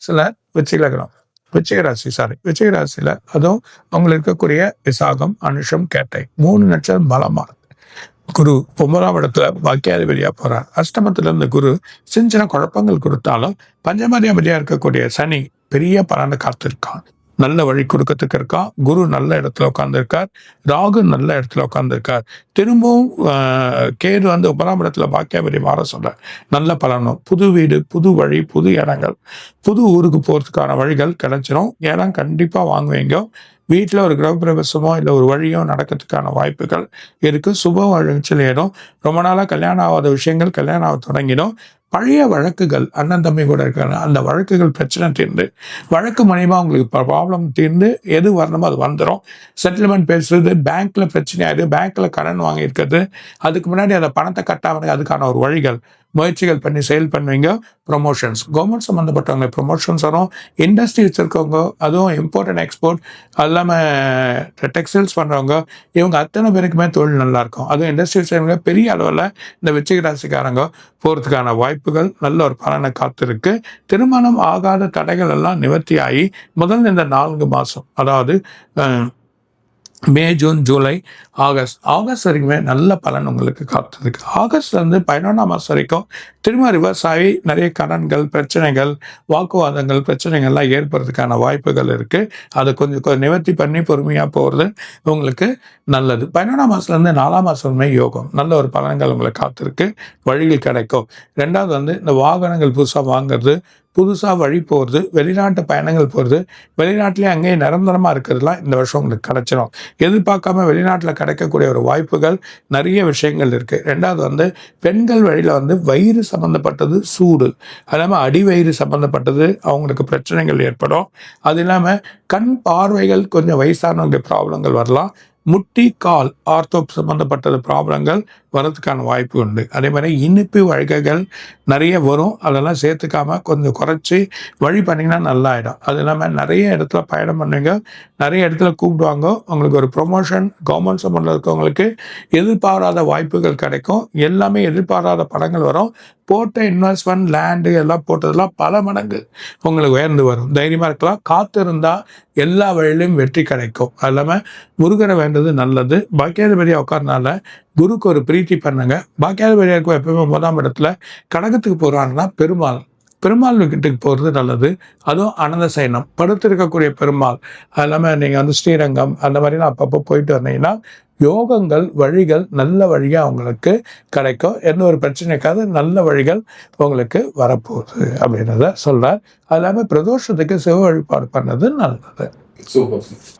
சில விச்சிக ராசியில் அதுவும் அவங்களுக்கு இருக்கக்கூடிய விசாகம், அனுஷம், கேட்டை 3 நட்சத்திரம் பலமா குரு 9ஆம் இடத்துல பாக்கியாதிபதியா போறார். அஷ்டமத்துல இருந்த குரு சின்ன குழப்பங்கள் கொடுத்தாலும் பஞ்சமாதிபதியா இருக்கக்கூடிய சனி பெரிய பலனை காத்திருக்கான். நல்ல வழி கொடுக்கறதுக்கு இருக்கான். குரு நல்ல இடத்துல உட்கார்ந்துருக்கார். ராகு நல்ல இடத்துல உட்கார்ந்துருக்கார். திரும்பவும் கேது 9ஆம் இடத்துல பாக்கியாதிபதி மாற சொல்ற நல்ல பலனும், புது வீடு, புது வழி, புது இடங்கள், புது ஊருக்கு போறதுக்கான வழிகள் கிடைச்சிடும். இடம் கண்டிப்பா வாங்குவீங்க. வீட்டில் ஒரு கிரகப்பிரவேசமோ இல்லை ஒரு வழியோ நடக்கிறதுக்கான வாய்ப்புகள் இருக்கு. சுப வழிச்சல் ஏதும் ரொம்ப நாளாக கல்யாணம் ஆகாத விஷயங்கள் கல்யாணம் ஆக தொடங்கிடும். பழைய வழக்குகள் அண்ணன் தம்பி கூட இருக்காங்க, அந்த வழக்குகள் பிரச்சனை தீர்ந்து வழக்கு மூலியமா உங்களுக்கு ப்ராப்ளம் தீர்ந்து எது வரணுமோ அது வந்துடும். செட்டில்மெண்ட் பேசுறது, பேங்க்ல பிரச்சனையாயிரு, பேங்க்ல கடன் வாங்கியிருக்கிறது, அதுக்கு முன்னாடி அந்த பணத்தை கட்டாமல் அதுக்கான ஒரு வழிகள் முயற்சிகள் பண்ணி செயல் பண்ணுவீங்க. ப்ரொமோஷன்ஸ், கவர்மெண்ட் சம்மந்தப்பட்டவங்க ப்ரொமோஷன்ஸ் வரும். இண்டஸ்ட்ரி வச்சுருக்கவங்க, அதுவும் இம்போர்ட் அண்ட் எக்ஸ்போர்ட், அது இல்லாமல் டெக்ஸ்டைல்ஸ் பண்ணுறவங்க, இவங்க அத்தனை பேருக்குமே தொழில் நல்லாயிருக்கும். அதுவும் இண்டஸ்ட்ரி வச்சுருக்கவங்க பெரிய அளவில் இந்த விச்சிக ராசிக்காரங்க போகிறதுக்கான வாய்ப்புகள் நல்ல ஒரு பலனை காத்திருக்கு. திருமணம் ஆகாத தடைகள் எல்லாம் நிவர்த்தி ஆகி முதல்ல இந்த 4 மாதம், அதாவது மே, ஜூன், ஜூலை, ஆகஸ்ட் வரைக்குமே நல்ல பலன் உங்களுக்கு காத்திருக்கு. ஆகஸ்ட்லேருந்து 11ஆம் மாதம் வரைக்கும் திரும்ப ரிவர்ஸ் ஆகி நிறைய கடன்கள், பிரச்சனைகள், வாக்குவாதங்கள், பிரச்சனைகள்லாம் ஏற்படுறதுக்கான வாய்ப்புகள் இருக்குது. அதை கொஞ்சம் நிவர்த்தி பண்ணி பொறுமையாக போகிறது உங்களுக்கு நல்லது. 11ஆம் மாதத்துலேருந்து 4ஆம் மாதமே யோகம், நல்ல ஒரு பலன்கள் உங்களுக்கு காத்திருக்கு, வழிகள் கிடைக்கும். 2வது இந்த வாகனங்கள் புதுசாக வாங்குறது, புதுசாக வழி போகிறது, வெளிநாட்டு பயணங்கள் போகிறது, வெளிநாட்டிலே அங்கேயே நிரந்தரமாக இருக்கிறதுலாம் இந்த வருஷம் உங்களுக்கு கிடைச்சிடும். எதிர்பார்க்காம வெளிநாட்டில் கிடைக்கக்கூடிய ஒரு வாய்ப்புகள் நிறைய விஷயங்கள் இருக்குது. 2வது பெண்கள் வழியில் வயிறு சம்மந்தப்பட்டது, சூடு, அது இல்லாமல் அடிவயிறு சம்மந்தப்பட்டது அவங்களுக்கு பிரச்சனைகள் ஏற்படும். அது இல்லாமல் கண் பார்வைகள் கொஞ்சம் வயசானவங்க ப்ராப்ளங்கள் வரலாம். முட்டி, கால், ஆர்த்தோ சம்மந்தப்பட்டது ப்ராப்ளங்கள் வரதுக்கான வாய்ப்பு உண்டு. அதே மாதிரி இனிப்பு வழிகைகள் நிறைய வரும், அதெல்லாம் சேர்த்துக்காம கொஞ்சம் குறைச்சி வழி பண்ணிங்கன்னா நல்லாயிடும். அது இல்லாமல் நிறைய இடத்துல பயணம் பண்ணுவீங்க, நிறைய இடத்துல கூப்பிடுவாங்க. உங்களுக்கு ஒரு ப்ரொமோஷன், கவர்மெண்ட் சம்பந்தம் இருக்கவங்களுக்கு எதிர்பாராத வாய்ப்புகள் கிடைக்கும். எல்லாமே எதிர்பாராத படங்கள் வரும். போட்ட இன்வெஸ்ட்மெண்ட், லேண்டு எல்லாம் போட்டதெல்லாம் பல மடங்கு உங்களுக்கு உயர்ந்து வரும். தைரியமாக இருக்கலாம். காத்திருந்தால் எல்லா வழியிலும் வெற்றி கிடைக்கும். அது இல்லாமல் முருகரை வேண்டது நல்லது. பாக்கியாதிபதியாக உட்கார்னால குருக்கு ஒரு பிரீத்தி பண்ணுங்க. பாக்கியாதிபதியாக இருக்கும் எப்பவுமே 9ஆம் இடத்துல கடகத்துக்கு போகிறாங்கன்னா பெருமாள் வீட்டுக்கு போகிறது நல்லது. அதுவும் அனந்த சயனம் படுத்திருக்கக்கூடிய பெருமாள், அது இல்லாமல் நீங்கள் ஸ்ரீரங்கம் அந்த மாதிரிலாம் அப்பப்போ போயிட்டு வந்தீங்கன்னா யோகங்கள், வழிகள் நல்ல வழியாக அவங்களுக்கு கிடைக்கும். எந்த ஒரு பிரச்சனைக்காவது நல்ல வழிகள் உங்களுக்கு வரப்போகுது அப்படின்றத சொல்கிறார். அது இல்லாமல் பிரதோஷத்துக்கு சிவ வழிபாடு பண்ணது நல்லது. சூப்பர்.